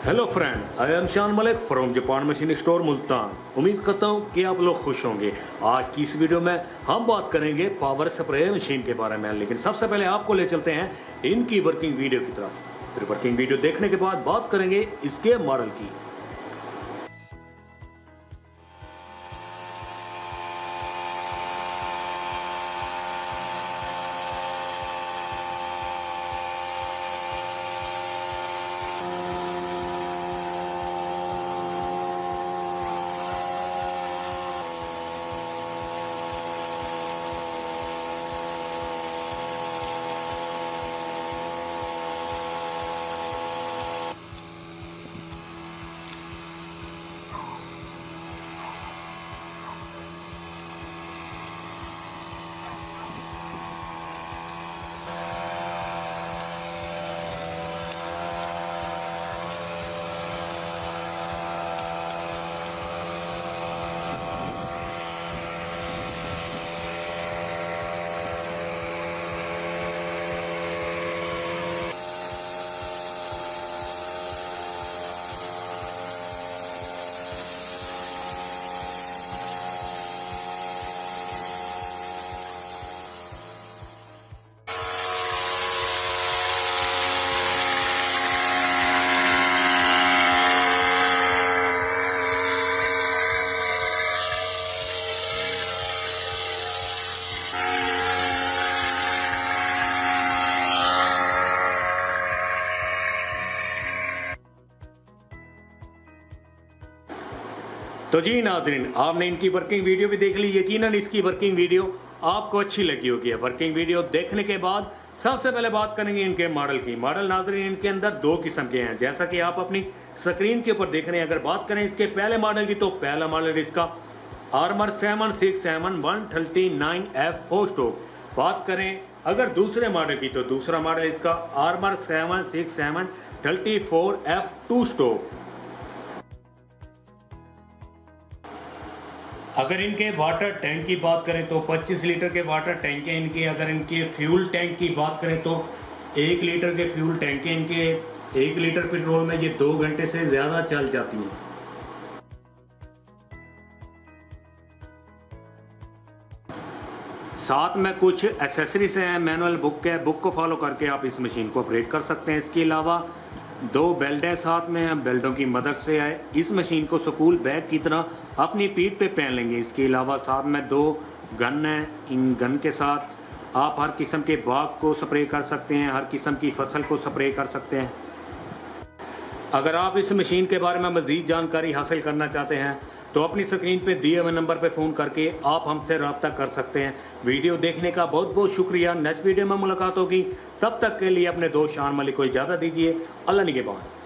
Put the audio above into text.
Hello friend, I am शान Malik from Japan machine store Multan. उम्मीद करता हूँ कि आप लोग खुश होंगे। आज की इस वीडियो में हम बात करेंगे पावर स्प्रे मशीन के बारे में, लेकिन सबसे पहले आपको ले चलते हैं इनकी वर्किंग वीडियो की तरफ। फिर वर्किंग वीडियो देखने के बाद बात करेंगे इसके मॉडल की। तो जी नाज़रीन, आपने इनकी वर्किंग वीडियो भी देख ली। यकीनन इसकी वर्किंग वीडियो आपको अच्छी लगी होगी। वर्किंग वीडियो देखने के बाद सबसे पहले बात करेंगे इनके मॉडल की। मॉडल नाज़रीन इनके अंदर दो किस्म के हैं, जैसा कि आप अपनी स्क्रीन के ऊपर देख रहे हैं। अगर बात करें इसके पहले मॉडल की, तो पहला मॉडल इसका आर्मर 767 139F4 स्टोक। बात करें अगर दूसरे मॉडल की, तो दूसरा मॉडल इसका आर्मर 767 34F2 स्टोक। अगर इनके वाटर टैंक की बात करें तो 25 लीटर के वाटर टैंक हैं इनके। अगर इनके फ्यूल टैंक की बात करें तो 1 लीटर के फ्यूल टैंक हैं इनके। 1 लीटर पेट्रोल में ये 2 घंटे से ज़्यादा चल जाती हैं। साथ में कुछ एसेसरीज हैं, मैनुअल बुक है, बुक को फॉलो करके आप इस मशीन को ऑपरेट कर सकते हैं। इसके अलावा 2 बेल्ट हैं साथ में, बेल्टों की मदद से है इस मशीन को स्कूल बैग की तरह अपनी पीठ पे पहन लेंगे। इसके अलावा साथ में 2 गन हैं। इन गन के साथ आप हर किस्म के बाग को स्प्रे कर सकते हैं, हर किस्म की फसल को स्प्रे कर सकते हैं। अगर आप इस मशीन के बारे में मज़ीद जानकारी हासिल करना चाहते हैं तो अपनी स्क्रीन पे दिए हुए नंबर पे फ़ोन करके आप हमसे रब्ता कर सकते हैं। वीडियो देखने का बहुत बहुत शुक्रिया। नेक्स्ट वीडियो में मुलाकात होगी, तब तक के लिए अपने दोस्त शान मलिक को इजाज़त दीजिए। अल्लाह निगहबान।